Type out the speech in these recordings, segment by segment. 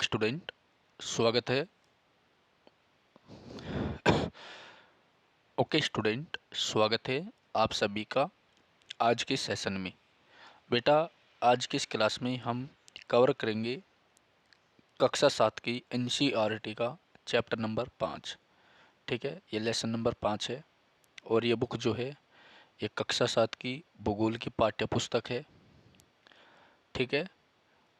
Student, स्वागत है। Okay student, स्वागत है आप सभी का आज के सेशन में। बेटा, आज की इस क्लास में हम कवर करेंगे कक्षा 7 की एनसीईआरटी का चैप्टर नंबर 5। ठीक है, ये लेसन नंबर 5 है और ये बुक जो है ये कक्षा 7 की भूगोल की पाठ्य पुस्तक है। ठीक है,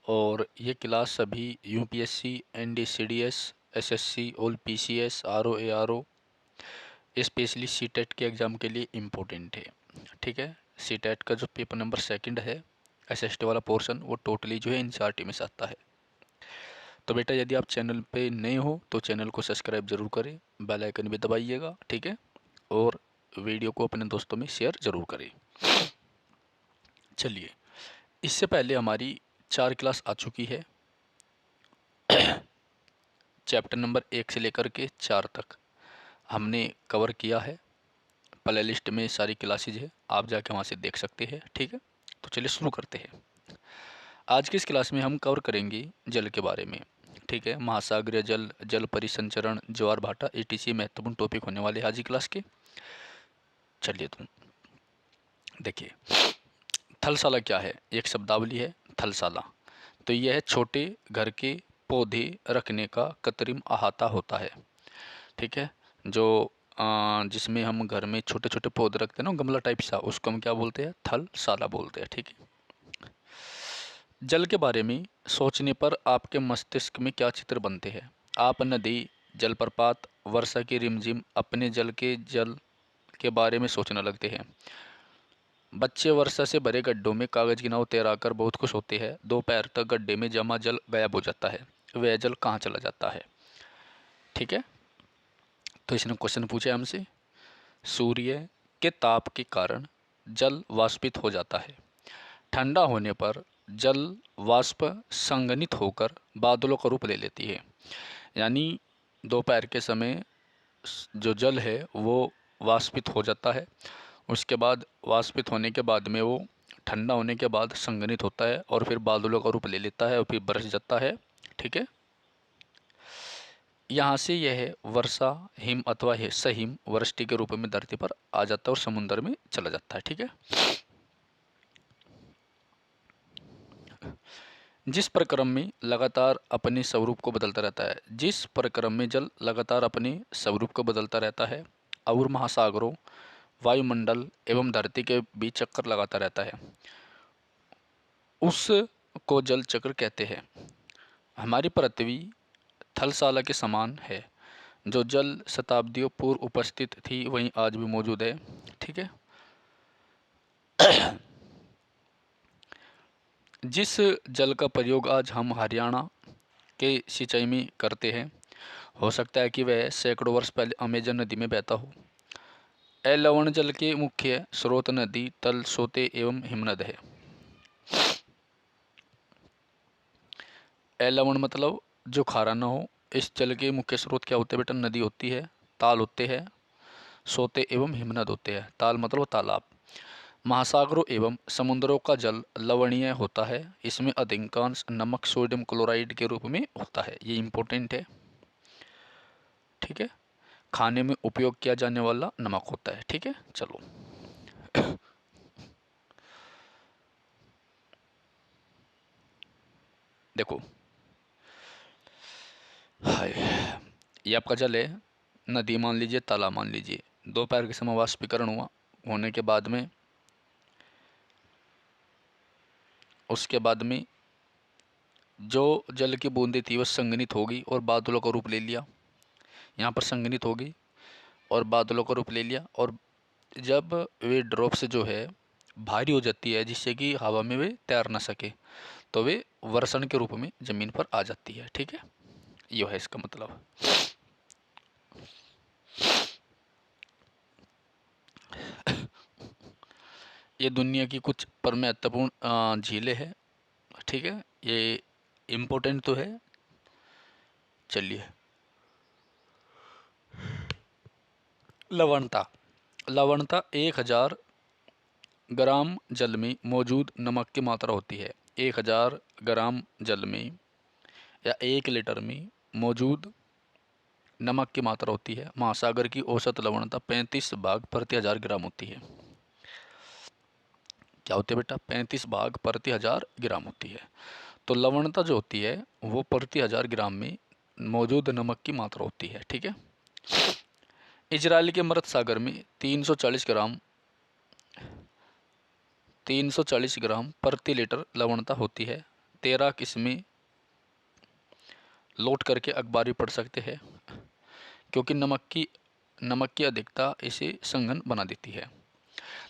और ये क्लास सभी यूपीएससी, एनडीसीडीएस, एसएससी और PCS, RO, ARO, specially CTET के एग्ज़ाम के लिए इम्पोर्टेंट है। ठीक है, सीटेट का जो पेपर नंबर 2 है, एसएसटी वाला पोर्शन, वो टोटली जो है एनसीईआरटी में से आता है। तो बेटा, यदि आप चैनल पे नए हो तो चैनल को सब्सक्राइब जरूर करें, बेल आइकन भी दबाइएगा। ठीक है, और वीडियो को अपने दोस्तों में शेयर जरूर करें। चलिए, इससे पहले हमारी 4 क्लास आ चुकी है, चैप्टर नंबर 1 से लेकर के 4 तक हमने कवर किया है। प्ले लिस्ट में सारी क्लासेज है, आप जाके वहाँ से देख सकते हैं। ठीक है, तो चलिए शुरू करते हैं। आज की इस क्लास में हम कवर करेंगे जल के बारे में। ठीक है, महासागरीय जल, जल परिसंचरण, ज्वार भाटा, एटीसी महत्वपूर्ण टॉपिक होने वाले आज की क्लास के। चलिए तुम देखिए, थलशाला क्या है? एक शब्दावली है थलशाला। तो यह है छोटे घर के पौधे रखने का कृत्रिम अहाता होता है। ठीक है, जो जिसमें हम घर में छोटे छोटे पौधे रखते हैं ना, गमला टाइप सा, उसको हम क्या बोलते हैं? थलशाला बोलते हैं। ठीक है, जल के बारे में सोचने पर आपके मस्तिष्क में क्या चित्र बनते हैं? आप नदी, जलप्रपात, वर्षा की रिमझिम, अपने जल के बारे में सोचने लगते हैं। बच्चे वर्षा से भरे गड्ढों में कागज की नाव तैराकर बहुत खुश होते हैं। दोपहर तक गड्ढे में जमा जल गायब हो जाता है। वह जल कहाँ चला जाता है? ठीक है, तो इसने क्वेश्चन पूछा हमसे। सूर्य के ताप के कारण जल वाष्पित हो जाता है। ठंडा होने पर जल वाष्प संघनित होकर बादलों का रूप ले लेती है। यानी दोपहर के समय जो जल है वो वाष्पित हो जाता है। उसके बाद वाष्पित होने के बाद में वो ठंडा होने के बाद संघनित होता है और फिर बादलों का रूप ले लेता है और फिर बरस जाता है। ठीक है, यहाँ से यह वर्षा, हिम अथवा सहिम वृष्टि के रूप में धरती पर आ जाता है और समुद्र में चला जाता है। ठीक है, जिस प्रक्रम में लगातार अपने स्वरूप को बदलता रहता है, जिस प्रक्रम में जल लगातार अपने स्वरूप को बदलता रहता है और महासागरों, वायुमंडल एवं धरती के बीच चक्कर लगाता रहता है, उस को जल चक्र कहते हैं। हमारी पृथ्वी थलशाला के समान है। जो जल शताब्दियों पूर्व उपस्थित थी वहीं आज भी मौजूद है। ठीक है, जिस जल का प्रयोग आज हम हरियाणा के सिंचाई में करते हैं, हो सकता है कि वह सैकड़ों वर्ष पहले अमेजन नदी में बहता हो। लवण जल के मुख्य स्रोत नदी, तल, सोते एवं हिमनद है। लवण मतलब जो खारा ना हो। इस जल के मुख्य स्रोत क्या होते हैं बेटा? नदी होती है, ताल होते हैं, सोते एवं हिमनद होते हैं। ताल मतलब तालाब। महासागरों एवं समुद्रों का जल लवणीय होता है। इसमें अधिकांश नमक सोडियम क्लोराइड के रूप में होता है। ये इम्पोर्टेंट है। ठीक है, खाने में उपयोग किया जाने वाला नमक होता है। ठीक है, चलो देखो, हाय, ये आपका जल है। नदी मान लीजिए, तालाब मान लीजिए। दोपहर के समय वाष्पीकरण हुआ, होने के बाद में उसके बाद में जो जल की बूंदें थी वह संघनित होगी और बादलों का रूप ले लिया। यहाँ पर संघनित होगी और बादलों का रूप ले लिया, और जब वे ड्रॉप से जो है भारी हो जाती है जिससे कि हवा में वे तैर ना सके, तो वे वर्षण के रूप में ज़मीन पर आ जाती है। ठीक है, यह है इसका मतलब। ये दुनिया की कुछ पर महत्वपूर्ण झीलें हैं। ठीक है, ये इम्पोर्टेंट तो है। चलिए, लवणता। लवणता 1000 ग्राम जल में मौजूद नमक की मात्रा होती है। 1000 ग्राम जल में या 1 लीटर में मौजूद नमक की मात्रा होती है, महासागर की औसत लवणता 35 भाग प्रति 1000 ग्राम होती है। क्या होती है बेटा? 35 भाग प्रति 1000 ग्राम होती है। तो लवणता जो होती है वो प्रति 1000 ग्राम में मौजूद नमक की मात्रा होती है। ठीक है। इजराइल के मृत सागर में 340 ग्राम प्रति लीटर लवणता होती है। 13 किस्में लोड करके अखबार भी पढ़ सकते हैं, क्योंकि नमक की अधिकता इसे संघन बना देती है।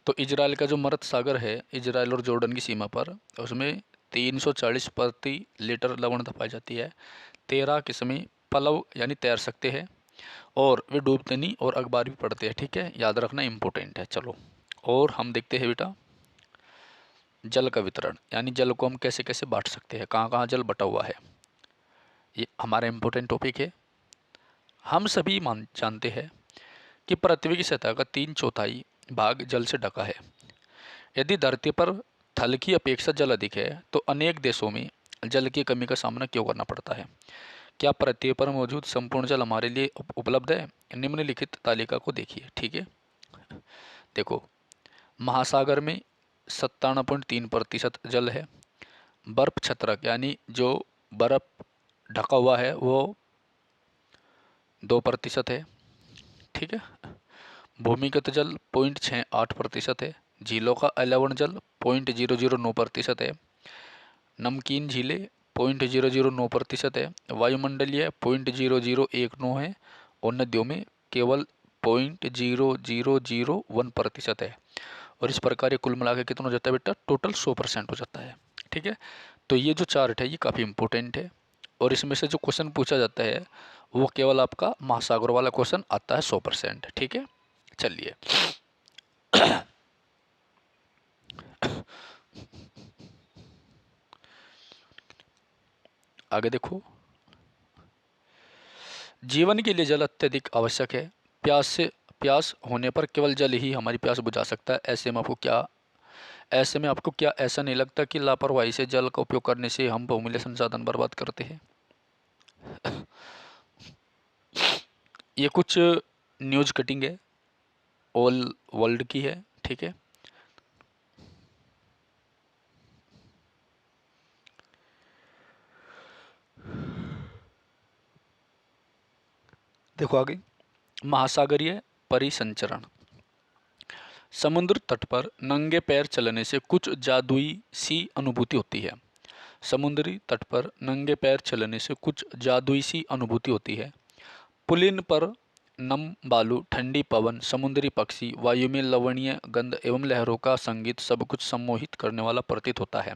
तो इजराइल का जो मृत सागर है, इजराइल और जॉर्डन की सीमा पर, उसमें 340 प्रति लीटर लवणता पाई जाती है। 13 किस्में पलव यानी तैर सकते हैं, और वे डूबते नहीं और अखबार भी पढ़ते हैं। ठीक है, याद रखना इम्पोर्टेंट है। चलो, और हम देखते हैं बेटा जल का वितरण, यानी जल को हम कैसे कैसे बांट सकते हैं, कहाँ कहाँ जल बटा हुआ है। ये हमारा इम्पोर्टेंट टॉपिक है। हम सभी जानते हैं कि पृथ्वी की सतह का 3/4 भाग जल से ढका है। यदि धरती पर थल की अपेक्षा जल अधिक है तो अनेक देशों में जल की कमी का सामना क्यों करना पड़ता है? क्या पृथ्वी पर मौजूद संपूर्ण जल हमारे लिए उपलब्ध है? निम्नलिखित तालिका को देखिए। ठीक है, देखो, महासागर में 97.3% जल है। बर्फ छत्रक यानी जो बर्फ ढका हुआ है वो 2% है। ठीक है। भूमिगत जल 0.68% है। झीलों का अलवण जल 0.009% है। नमकीन झीलें 0.009% है। वायुमंडलीय 0.0019 है, और नदियों में केवल 0.0001% है। और इस प्रकार ये कुल मिला के कितना हो जाता है बेटा? टोटल 100% हो जाता है। ठीक है, तो ये जो चार्ट है ये काफ़ी इंपॉर्टेंट है, और इसमें से जो क्वेश्चन पूछा जाता है वो केवल आपका महासागर वाला क्वेश्चन आता है 100%। ठीक है, चलिए आगे देखो। जीवन के लिए जल अत्यधिक आवश्यक है। प्यास होने पर केवल जल ही हमारी प्यास बुझा सकता है। ऐसे में आपको क्या ऐसा नहीं लगता कि लापरवाही से जल का उपयोग करने से हम बहुमूल्य संसाधन बर्बाद करते हैं? ये कुछ न्यूज कटिंग है, ऑल वर्ल्ड की है। ठीक है, देखो आगे। महासागरीय परिसंचरण। समुद्र तट पर नंगे पैर चलने से कुछ जादुई सी अनुभूति होती है। समुद्री तट पर नंगे पैर चलने से कुछ जादुई सी अनुभूति होती है। पुलिन पर नम बालू, ठंडी पवन, समुद्री पक्षी, वायु में लवणीय गंध एवं लहरों का संगीत सब कुछ सम्मोहित करने वाला प्रतीत होता है।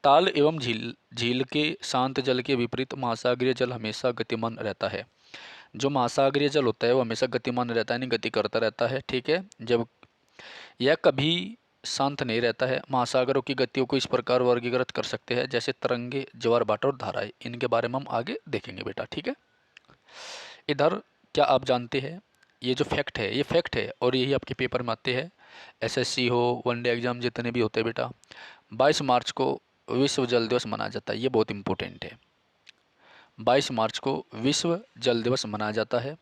ताल एवं झील के शांत जल के विपरीत महासागरीय जल हमेशा गतिमान रहता है। जो महासागरीय जल होता है वो हमेशा गतिमान रहता है, यानी गति करता रहता है। ठीक है, जब यह कभी शांत नहीं रहता है। महासागरों की गतियों को इस प्रकार वर्गीकृत कर सकते हैं जैसे तरंगे, ज्वार भाटा और धाराएं। इनके बारे में हम आगे देखेंगे बेटा। ठीक है, इधर क्या आप जानते हैं, ये जो फैक्ट है ये फैक्ट है, और यही आपके पेपर में आते हैं। एसएससी हो, वनडे एग्जाम जितने भी होते हैं बेटा, 22 मार्च को विश्व जल दिवस मनाया जाता है। ये बहुत इंपॉर्टेंट है। 22 मार्च को विश्व जल दिवस मनाया जाता है।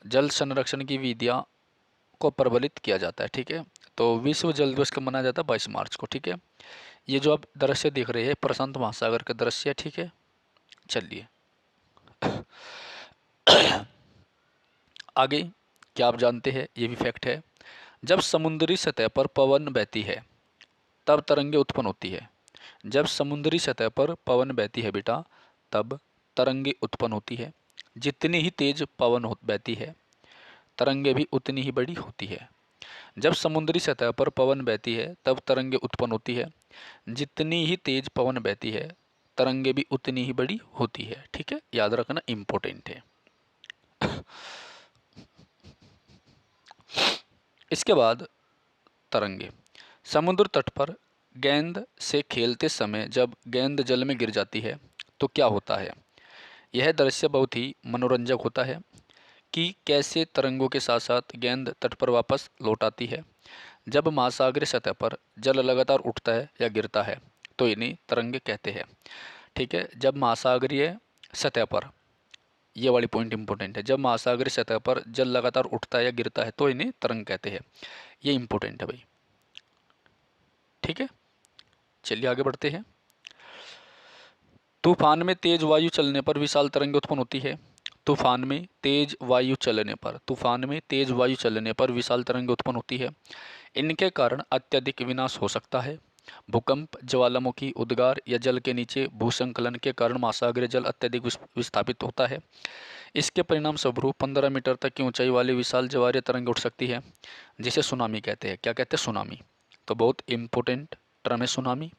जल संरक्षण की विधियाँ को प्रबलित किया जाता है। ठीक है, तो विश्व जल दिवस कब मनाया जाता है? 22 मार्च को। ठीक है, ये जो आप दृश्य देख रहे हैं प्रशांत महासागर का दृश्य है। ठीक है, चलिए आगे। क्या आप जानते हैं, ये भी फैक्ट है, जब समुद्री सतह पर पवन बहती है तब तरंगे उत्पन्न होती है। जब समुद्री सतह पर पवन बहती है बेटा तब तरंगे उत्पन्न होती है। जितनी ही तेज पवन बहती है तरंगे भी उतनी ही बड़ी होती है। जब समुद्री सतह पर पवन बहती है तब तरंगे उत्पन्न होती है। जितनी ही तेज पवन बहती है तरंगे भी उतनी ही बड़ी होती है। ठीक है, याद रखना इम्पोर्टेंट है। इसके बाद तरंगे। समुद्र तट पर गेंद से खेलते समय जब गेंद जल में गिर जाती है तो क्या होता है? यह दृश्य बहुत ही मनोरंजक होता है कि कैसे तरंगों के साथ साथ गेंद तट पर वापस लौट आती है। जब महासागरीय सतह पर जल लगातार उठता है या गिरता है तो इन्हें तरंगे कहते हैं। ठीक है। जब महासागरीय सतह पर, ये वाली पॉइंट इंपॉर्टेंट है, जब महासागरीय सतह पर जल लगातार उठता है या गिरता है तो इन्हें तरंग कहते हैं। ये इंपॉर्टेंट है भाई। ठीक है, चलिए आगे बढ़ते हैं। तूफान में तेज वायु चलने पर विशाल तरंगें उत्पन्न होती है। तूफान में तेज वायु चलने पर, तूफान में तेज वायु चलने पर विशाल तरंगें उत्पन्न होती है। इनके कारण अत्यधिक विनाश हो सकता है। भूकंप, ज्वालामुखी, उद्गार या जल के नीचे भूसंकलन के कारण महासागरीय जल अत्यधिक विस्थापित होता है। इसके परिणाम स्वरूप 15 मीटर तक की ऊंचाई वाली विशाल ज्वारीय तरंग उठ सकती है, जिसे सुनामी कहते हैं। क्या कहते हैं? सुनामी। तो बहुत इंपॉर्टेंट टर्म है सुनामी।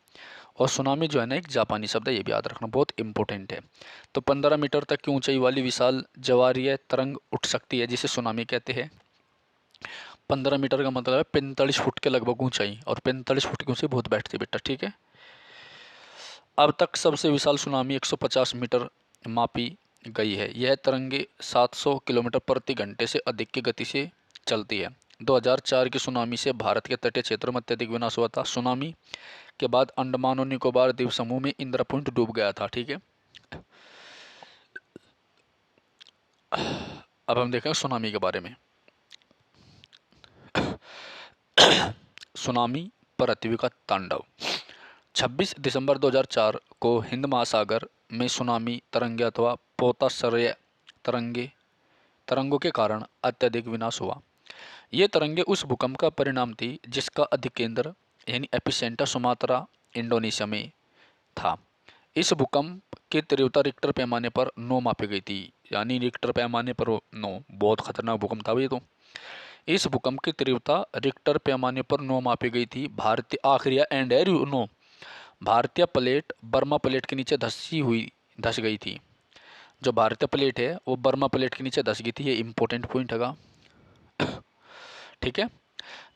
और सुनामी जो है ना, एक जापानी शब्द है, ये भी याद रखना, बहुत इंपॉर्टेंट है। तो 15 मीटर तक की ऊंचाई वाली विशाल ज्वारीय तरंग उठ सकती है, जिसे सुनामी कहते हैं। 15 मीटर का मतलब है 45 फुट के लगभग ऊंचाई, और 45 फुट की ऊंचाई बहुत बैठती है बेटा। ठीक है। अब तक सबसे विशाल सुनामी 150 मीटर मापी गई है। यह तरंगे 700 किलोमीटर प्रति घंटे से अधिक की गति से चलती है। 2004 की सुनामी से भारत के तटीय क्षेत्रों में अत्यधिक विनाश हुआ था। सुनामी के बाद अंडमान और निकोबार द्वीप समूह में इंदिरा पॉइंट डूब गया था। ठीक है। अब हम देखें सुनामी के बारे में। सुनामी पृथ्वी का तांडव। 26 दिसंबर 2004 को हिंद महासागर में सुनामी तरंगे अथवा पोताश्रय तरंगों के कारण अत्यधिक विनाश हुआ। ये तरंगे उस भूकंप का परिणाम थी जिसका अधिकेंद्र यानी एपिसेंटर सुमात्रा, इंडोनेशिया में था। इस भूकंप की तीव्रता रिक्टर पैमाने पर 9 मापी गई थी। यानी रिक्टर पैमाने पर 9, बहुत खतरनाक भूकंप था भाई। तो इस भूकंप की तीव्रता रिक्टर पैमाने पर 9 मापी गई थी। भारतीय आखिरी एंड है 9, भारतीय प्लेट बर्मा प्लेट के नीचे धस गई थी। जो भारतीय प्लेट है वो बर्मा प्लेट के नीचे धस गई थी। ये इंपॉर्टेंट पॉइंट है। ठीक है।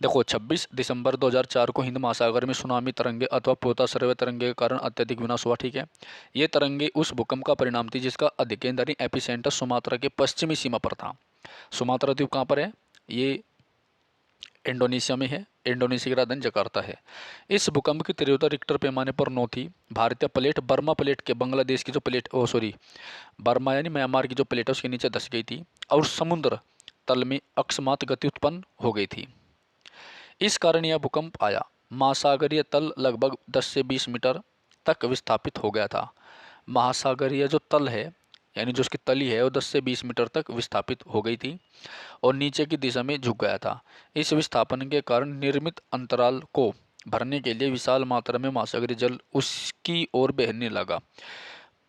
देखो 26 दिसंबर 2004 को हिंद महासागर में सुनामी तरंगे अथवा पोताश्रय तरंगे के कारण अत्यधिक विनाश हुआ। ठीक है। ये तरंगे उस भूकंप का परिणाम थी जिसका अधिकेंद्र एपिसेंटर सुमात्रा के पश्चिमी सीमा पर था। सुमात्रा द्वीप कहाँ पर है? ये इंडोनेशिया में है। इंडोनेशिया की राजधानी जकार्ता है। इस भूकंप की तीव्रता रिक्टर पैमाने पर 9 थी। भारतीय प्लेट बर्मा प्लेट के बांग्लादेश की जो प्लेट बर्मा यानी म्यांमार की जो प्लेट है उसके नीचे धस गई थी और समुद्र तल में अकस्मात गति उत्पन्न हो गई थी। इस कारण यह भूकंप आया। महासागरीय तल लगभग 10 से 20 मीटर तक विस्थापित हो गया था। महासागरीय जो तल है यानी जो उसकी तली है वो 10 से 20 मीटर तक विस्थापित हो गई थी और नीचे की दिशा में झुक गया था। इस विस्थापन के कारण निर्मित अंतराल को भरने के लिए विशाल मात्रा में महासागरीय जल उसकी ओर बहने लगा।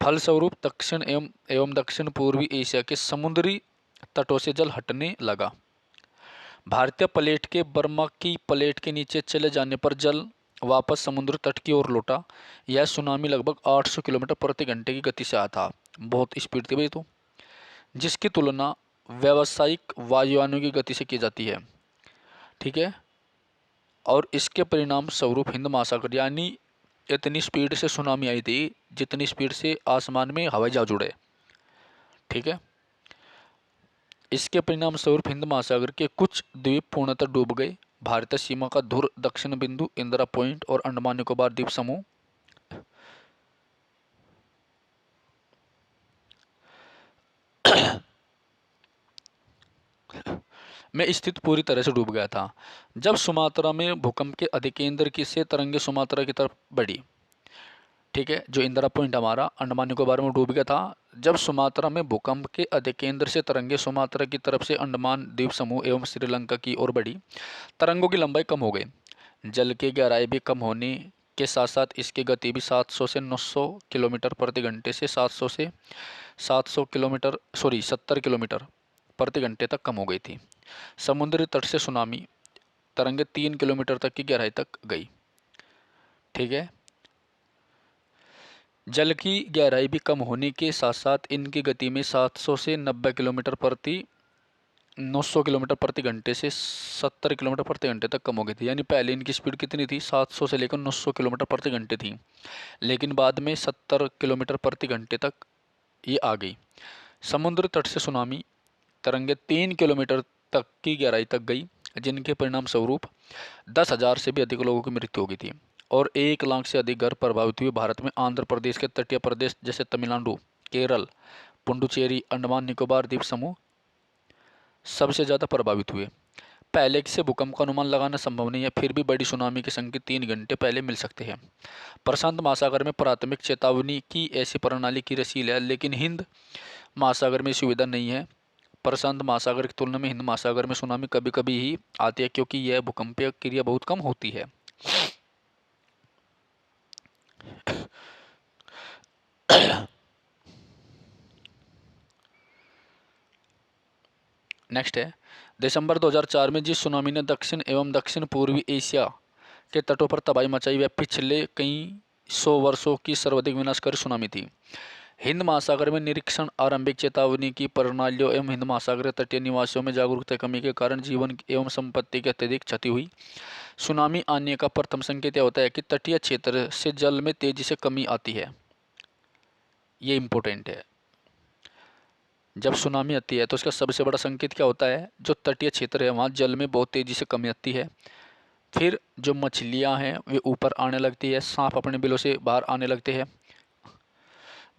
फलस्वरूप दक्षिण एवं दक्षिण पूर्वी एशिया के समुद्री तटों से जल हटने लगा। भारतीय प्लेट के बर्मा की प्लेट के नीचे चले जाने पर जल वापस समुद्र तट की ओर लौटा। यह सुनामी लगभग 800 किलोमीटर प्रति घंटे की गति से आया था। बहुत स्पीड थी भाई। तो जिसकी तुलना व्यावसायिक वायुयानों की गति से की जाती है। ठीक है। और इसके परिणाम स्वरूप हिंद महासागर यानी इतनी स्पीड से सुनामी आई थी जितनी स्पीड से आसमान में हवाई जहाज उड़े। ठीक है। इसके परिणाम स्वरूप हिंद महासागर के कुछ द्वीप पूर्णतः डूब गए। भारतीय सीमा का धुर दक्षिण बिंदु, इंदिरा पॉइंट और अंडमान निकोबार द्वीप समूह में स्थित पूरी तरह से डूब गया था। जब सुमात्रा में भूकंप के अधिकेंद्र की से तरंगे सुमात्रा की तरफ बढ़ी। ठीक है। जो इंदिरा पॉइंट हमारा अंडमान निकोबार में डूब गया था। जब सुमात्रा में भूकंप के अधिकेंद्र से तरंगे सुमात्रा की तरफ से अंडमान द्वीप समूह एवं श्रीलंका की ओर बढ़ी, तरंगों की लंबाई कम हो गई। जल की गहराई भी कम होने के साथ साथ इसकी गति भी 700 से 900 किलोमीटर प्रति घंटे से 70 किलोमीटर प्रति घंटे तक कम हो गई थी। समुद्री तट से सुनामी तरंगे 3 किलोमीटर तक की गहराई तक गई। ठीक है। जल की गहराई भी कम होने के साथ साथ इनकी गति में 700 से 90 किलोमीटर प्रति 900 किलोमीटर प्रति घंटे से 70 किलोमीटर प्रति घंटे तक कम हो गई थी। यानी पहले इनकी स्पीड कितनी थी? 700 से लेकर 900 किलोमीटर प्रति घंटे थी, लेकिन बाद में 70 किलोमीटर प्रति घंटे तक ये आ गई। समुद्र तट से सुनामी तरंगे 3 किलोमीटर तक की गहराई तक गई, जिनके परिणाम स्वरूप 10,000 से भी अधिक लोगों की मृत्यु हो गई थी। और 1 लाख से अधिक घर प्रभावित हुए। भारत में आंध्र प्रदेश के तटीय प्रदेश जैसे तमिलनाडु, केरल, पुडुचेरी, अंडमान निकोबार द्वीप समूह सबसे ज़्यादा प्रभावित हुए। पहले से भूकंप का अनुमान लगाना संभव नहीं है, फिर भी बड़ी सुनामी के संकेत 3 घंटे पहले मिल सकते हैं। प्रशांत महासागर में प्राथमिक चेतावनी की ऐसी प्रणाली की रसील है, लेकिन हिंद महासागर में सुविधा नहीं है। प्रशांत महासागर की तुलना में हिंद महासागर में सुनामी कभी कभी ही आती है, क्योंकि यह भूकंपीय क्रिया बहुत कम होती है। नेक्स्ट है, दिसंबर 2004 में जिस सुनामी ने दक्षिण एवं दक्षिण पूर्वी एशिया के तटों पर तबाही मचाई, वह पिछले कई 100 वर्षों की सर्वाधिक विनाशकारी सुनामी थी। हिंद महासागर में निरीक्षण आरंभिक चेतावनी की प्रणालियों एवं हिंद महासागर तटीय निवासियों में जागरूकता कमी के कारण जीवन एवं संपत्ति की अत्यधिक क्षति हुई। सुनामी आने का प्रथम संकेत यह होता है कि तटीय क्षेत्र से जल में तेजी से कमी आती है। ये इंपॉर्टेंट है। जब सुनामी आती है तो उसका सबसे बड़ा संकेत क्या होता है, जो तटीय क्षेत्र है वहाँ जल में बहुत तेजी से कमी आती है। फिर जो मछलियाँ हैं वे ऊपर आने लगती है, सांप अपने बिलों से बाहर आने लगते हैं।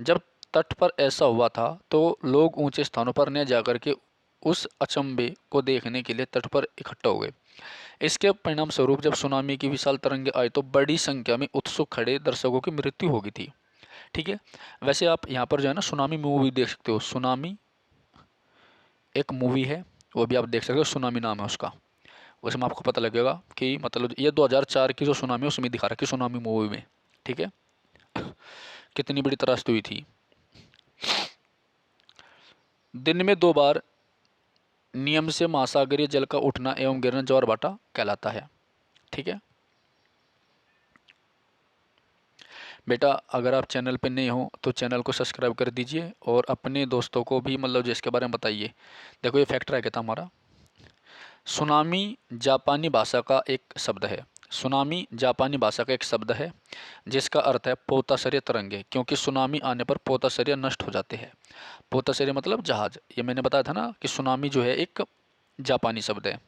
जब तट पर ऐसा हुआ था तो लोग ऊंचे स्थानों पर न जाकर के उस अचंभे को देखने के लिए तट पर इकट्ठा हो गए। इसके परिणाम स्वरूप जब सुनामी की विशाल तरंगें आई तो बड़ी संख्या में उत्सुक खड़े दर्शकों की मृत्यु हो गई थी। ठीक है, वैसे आप यहाँ पर जो है ना सुनामी मूवी देख सकते हो। सुनामी एक मूवी है, वो भी आप देख सकते हो, सुनामी नाम है उसका। उसमें आपको पता लगेगा कि मतलब ये 2004 की जो सुनामी है उसमें दिखा रखी सुनामी मूवी में। ठीक है, कितनी बड़ी त्रासदी हुई थी। दिन में 2 बार नियम से महासागरीय जल का उठना एवं गिरना ज्वार भाटा कहलाता है। ठीक है बेटा, अगर आप चैनल पे नए हो तो चैनल को सब्सक्राइब कर दीजिए और अपने दोस्तों को भी मतलब जिसके बारे में बताइए। देखो ये फैक्ट रह गया था हमारा। सुनामी जापानी भाषा का एक शब्द है। सुनामी जापानी भाषा का एक शब्द है जिसका अर्थ है पोताश्चर्य तरंगे, क्योंकि सुनामी आने पर पोताश्चर्य नष्ट हो जाते हैं। पोताश्चर्य मतलब जहाज। ये मैंने बताया था ना कि सुनामी जो है एक जापानी शब्द है।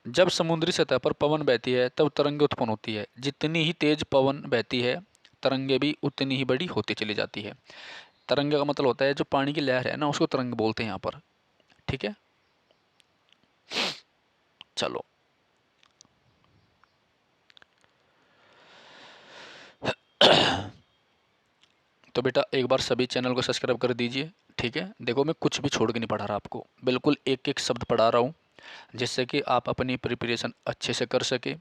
जब समुद्री सतह पर पवन बहती है तब तरंगे उत्पन्न होती है। जितनी ही तेज पवन बहती है तरंगे भी उतनी ही बड़ी होती चली जाती है। तरंगे का मतलब होता है जो पानी की लहर है ना, उसको तरंग बोलते हैं यहाँ पर। ठीक है, चलो तो बेटा एक बार सभी चैनल को सब्सक्राइब कर दीजिए। ठीक है, देखो मैं कुछ भी छोड़ के नहीं पढ़ा रहा आपको, बिल्कुल एक एक शब्द पढ़ा रहा हूँ जिससे कि आप अपनी प्रिपरेशन अच्छे से कर सके।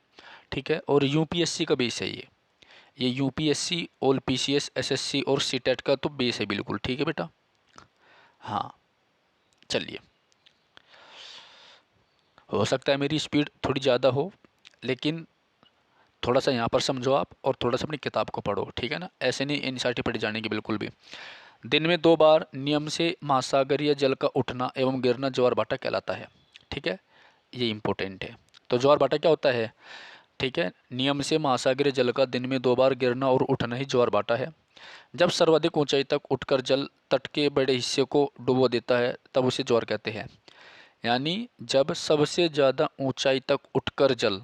ठीक है, और यूपीएससी का बेस है ये यूपीएससी और पीसीएस एसएससी और सीटेट का तो बेस है बिल्कुल। ठीक है बेटा, हाँ चलिए। हो सकता है मेरी स्पीड थोड़ी ज़्यादा हो, लेकिन थोड़ा सा यहाँ पर समझो आप और थोड़ा सा अपनी किताब को पढ़ो। ठीक है ना, ऐसे नहीं एनसीईआरटी पढ़ी जाने की बिल्कुल भी। दिन में 2 बार नियम से महासागरीय जल का उठना एवं गिरना ज्वार भाटा कहलाता है। ठीक है, ये इंपॉर्टेंट है। तो ज्वार भाटा क्या होता है? ठीक है, नियम से महासागरीय जल का दिन में 2 बार गिरना और उठना ही ज्वार भाटा है। जब सर्वाधिक ऊंचाई तक उठकर जल तट के बड़े हिस्से को डुबो देता है तब उसे ज्वार कहते हैं। यानी जब सबसे ज़्यादा ऊंचाई तक उठकर जल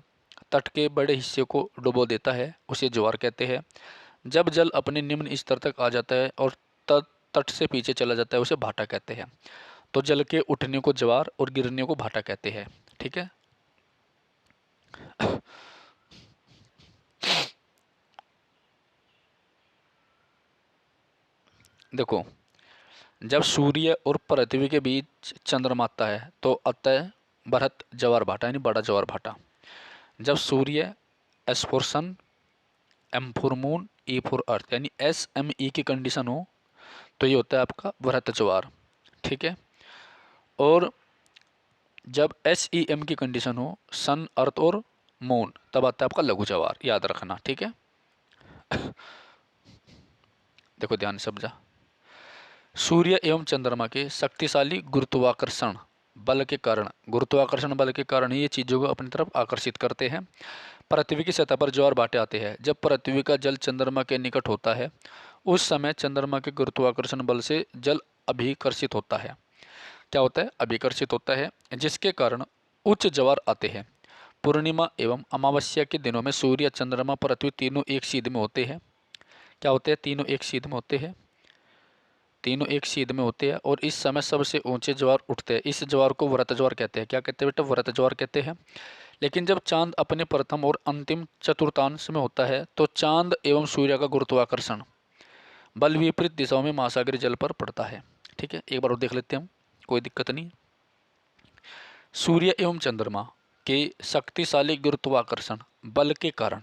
तट के बड़े हिस्से को डुबो देता है उसे ज्वार कहते हैं। जब जल अपने निम्न स्तर तक आ जाता है और तट से पीछे चला जाता है उसे भाटा कहते हैं। तो जल के उठने को ज्वार और गिरने को भाटा कहते हैं। ठीक है, देखो जब सूर्य और पृथ्वी के बीच चंद्रमा आता है तो अतः बृहत ज्वार भाटा यानी बड़ा ज्वार भाटा। जब सूर्य S for sun, M for moon, E for earth यानी एस एम ई की कंडीशन हो तो ये होता है आपका बृहत ज्वार। ठीक है, और जब एस ई एम की कंडीशन हो, सन अर्थ और मून, तब आता है आपका लघु ज्वार। याद रखना। ठीक है, देखो ध्यान से समझा। सूर्य एवं चंद्रमा के शक्तिशाली गुरुत्वाकर्षण बल के कारण, गुरुत्वाकर्षण बल के कारण ही ये चीज़ों को अपनी तरफ आकर्षित करते हैं। पृथ्वी की सतह पर ज्वार भाटे आते हैं जब पृथ्वी का जल चंद्रमा के निकट होता है। उस समय चंद्रमा के गुरुत्वाकर्षण बल से जल अभिकर्षित होता है। क्या होता है, अभिकर्षित होता है, जिसके कारण उच्च ज्वार आते हैं। पूर्णिमा एवं अमावस्या के दिनों में सूर्य, चंद्रमा, पृथ्वी तीनों एक सीध में होते हैं। क्या होते हैं, तीनों एक सीध में होते हैं, तीनों एक सीध में होते हैं और इस समय सबसे ऊंचे ज्वार उठते हैं। इस ज्वार को व्रत ज्वार कहते हैं। क्या कहते हैं बेटा, व्रत ज्वार कहते हैं। लेकिन जब चांद अपने प्रथम और अंतिम चतुर्थांश में होता है तो चांद एवं सूर्य का गुरुत्वाकर्षण बल विपरीत दिशाओं में महासागरीय जल पर पड़ता है। ठीक है, एक बार और देख लेते हैं हम, कोई दिक्कत नहीं। सूर्य एवं चंद्रमा के शक्तिशाली गुरुत्वाकर्षण बल के कारण,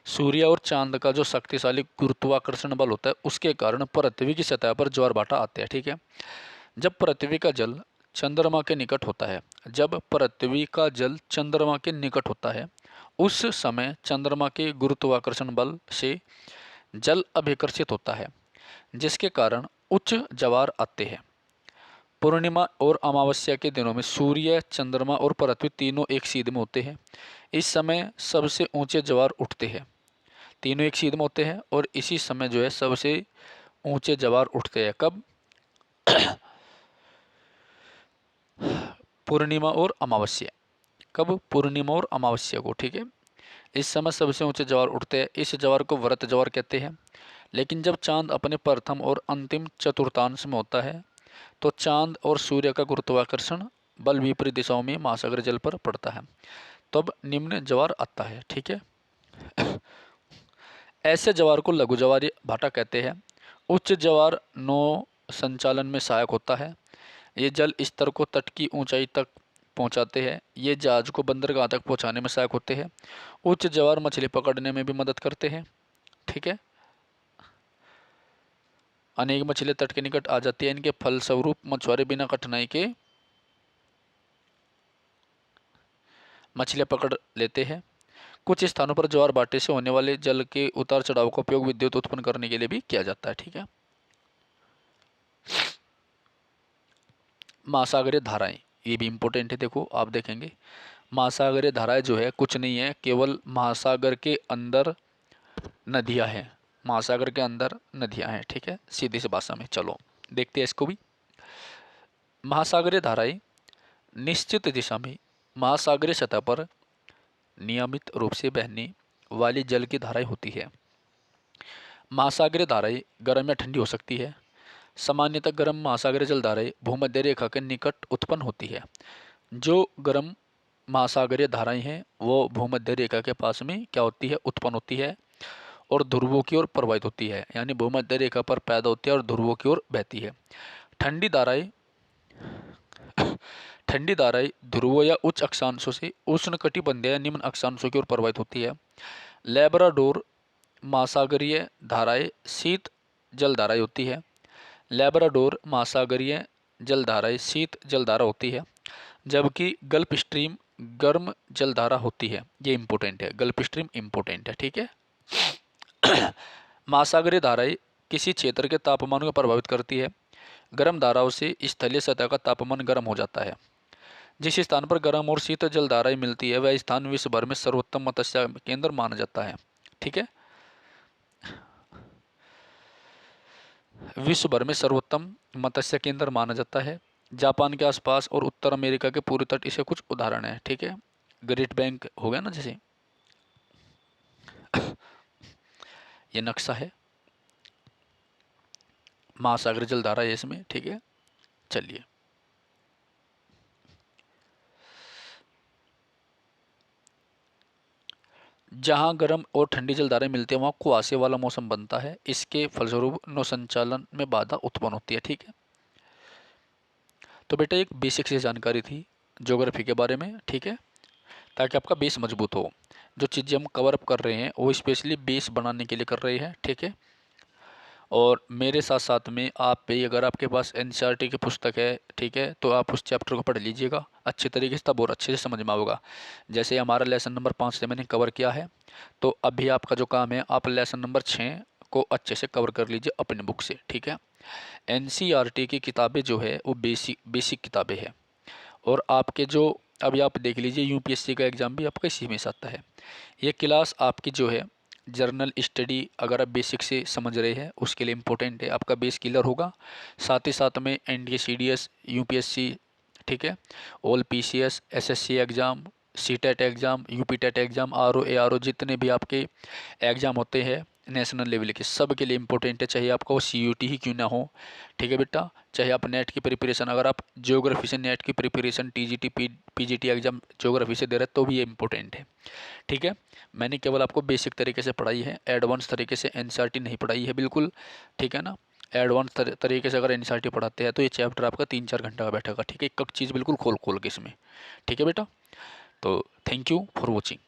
सूर्य और चांद का जो शक्तिशाली गुरुत्वाकर्षण बल होता है उसके कारण पृथ्वी की सतह पर ज्वार भाटा आते हैं। ठीक है, जब पृथ्वी का जल चंद्रमा के निकट होता है, जब पृथ्वी का जल चंद्रमा के निकट होता है उस समय चंद्रमा के गुरुत्वाकर्षण बल से जल अभिकर्षित होता है, जिसके कारण उच्च ज्वार आते हैं। पूर्णिमा और अमावस्या के दिनों में सूर्य, चंद्रमा और पृथ्वी तीनों एक सीध में होते हैं। इस समय सबसे ऊंचे ज्वार उठते हैं। तीनों एक सीध में होते हैं और इसी समय जो है सबसे ऊंचे ज्वार उठते हैं। कब, पूर्णिमा और अमावस्या। कब, पूर्णिमा और अमावस्या को। ठीक है, इस समय सबसे ऊंचे ज्वार उठते हैं। इस ज्वार को व्रत ज्वार कहते हैं। लेकिन जब चांद अपने प्रथम और अंतिम चतुर्थांश में होता है तो चांद और सूर्य का गुरुत्वाकर्षण बल विपरीत दिशाओं में महासागर जल पर पड़ता है, तब निम्न ज्वार आता है। ठीक है, ऐसे ज्वार को लघु ज्वार भाटा कहते हैं। उच्च ज्वार नौ संचालन में सहायक होता है। ये जल स्तर को तट की ऊंचाई तक पहुंचाते हैं। ये जहाज को बंदरगाह तक पहुंचाने में सहायक होते हैं। उच्च ज्वार मछली पकड़ने में भी मदद करते हैं। ठीक है, अनेक मछलियां तट के निकट आ जाती है। इनके फलस्वरूप मछुआरे बिना कठिनाई के मछलियां पकड़ लेते हैं। कुछ स्थानों पर ज्वार भाटे से होने वाले जल के उतार चढ़ाव का उपयोग विद्युत उत्पन्न करने के लिए भी किया जाता है। ठीक है, महासागरीय धाराएं, ये भी इंपॉर्टेंट है। देखो आप देखेंगे महासागरीय धाराएं जो है कुछ नहीं है, केवल महासागर के अंदर नदियां हैं। महासागर के अंदर नदियां हैं। ठीक है, सीधी सी भाषा में चलो देखते हैं इसको भी। महासागरीय धाराएं निश्चित दिशा में महासागरीय सतह पर नियमित रूप से बहने वाली जल की धाराएं होती है। महासागरीय धाराएं गर्म या ठंडी हो सकती है। सामान्यतः गर्म महासागरीय जल धाराएं भूमध्य रेखा के निकट उत्पन्न होती है। जो गर्म महासागरीय धाराएं हैं वो भूमध्य रेखा के पास में क्या होती है, उत्पन्न होती है और ध्रुवों की ओर प्रवाहित होती है। यानी भूमध्य रेखा पर पैदा होती है और ध्रुवों की ओर बहती है। ठंडी धाराएं ठंडी धाराएं ध्रुवों या उच्च अक्षांशों से उष्णकटिबंधीय या निम्न अक्षांशों की ओर प्रवाहित होती है। लेब्राडोर महासागरीय धाराएं शीत जल धाराएं होती है। लेब्राडोर महासागरीय जलधाराएं शीत जलधारा होती है, जबकि गल्फ स्ट्रीम गर्म जलधारा होती है। ये इंपॉर्टेंट है, गल्फ स्ट्रीम इंपॉर्टेंट है। ठीक है, महासागरीय धाराएं किसी क्षेत्र के तापमान को प्रभावित करती है। गर्म धाराओं से स्थलीय सतह का तापमान गर्म हो जाता है। जिस स्थान पर गर्म और शीत जलधाराएं मिलती है वह स्थान विश्व भर में सर्वोत्तम मत्स्य केंद्र माना जाता है। ठीक है, विश्व भर में सर्वोत्तम मत्स्य केंद्र माना जाता है। जापान के आसपास और उत्तर अमेरिका के पूर्वी तट इसके कुछ उदाहरण हैं। ठीक है, ग्रेट बैंक हो गया ना, जैसे ये नक्शा है महासागर जलधारा है इसमें। ठीक है, चलिए जहाँ गर्म और ठंडी जलधाराएं मिलती है वहाँ कुहासे वाला मौसम बनता है। इसके फलस्वरूप नौ संचालन में बाधा उत्पन्न होती है। ठीक है, तो बेटा एक बेसिक सी जानकारी थी ज्योग्राफी के बारे में। ठीक है, ताकि आपका बेस मजबूत हो। जो चीज़ें हम कवर अप कर रहे हैं वो स्पेशली बेस बनाने के लिए कर रहे हैं। ठीक है, और मेरे साथ साथ में आप भी अगर आपके पास एनसीईआरटी की पुस्तक है, ठीक है, तो आप उस चैप्टर को पढ़ लीजिएगा अच्छे तरीके से, तब और अच्छे से समझ में आएगा। जैसे हमारा लेसन नंबर 5 से मैंने कवर किया है, तो अभी आपका जो काम है आप लेसन नंबर 6 को अच्छे से कवर कर लीजिए अपनी बुक से। ठीक है, एनसीईआरटी की किताबें जो है वो बेसिक किताबें हैं। और आपके जो अभी आप देख लीजिए यूपीएससी का एग्ज़ाम भी आपका इसी में से आता है। ये क्लास आपकी जो है जर्नल स्टडी अगर आप बेसिक से समझ रहे हैं उसके लिए इम्पोर्टेंट है, आपका बेस क्लियर होगा। साथ ही साथ में एनडीए, सीडीएस, यूपीएससी, ठीक है, all PCS, SSC exam, CTET exam, UPTET exam, RO ARO, जितने भी आपके एग्ज़ाम होते हैं नेशनल लेवल के, सब के लिए इम्पोर्टेंट है, चाहे आपका वो सीयूटी ही क्यों ना हो। ठीक है बेटा, चाहे आप नेट की प्रिपरेशन, अगर आप ज्योग्राफी से नेट की preparation, TGT, PGT exam geography से दे रहे हैं तो भी ये इम्पोर्टेंट है। ठीक है, मैंने केवल आपको बेसिक तरीके से पढ़ाई है, एडवांस तरीके से एनसीईआरटी नहीं पढ़ाई है बिल्कुल। ठीक है ना, एडवांस तरीके से अगर एनसीईआरटी पढ़ाते हैं तो ये चैप्टर आपका 3-4 घंटा का बैठेगा। ठीक है, एक एक चीज़ बिल्कुल खोल खोल के इसमें। ठीक है बेटा, तो थैंक यू फॉर वॉचिंग।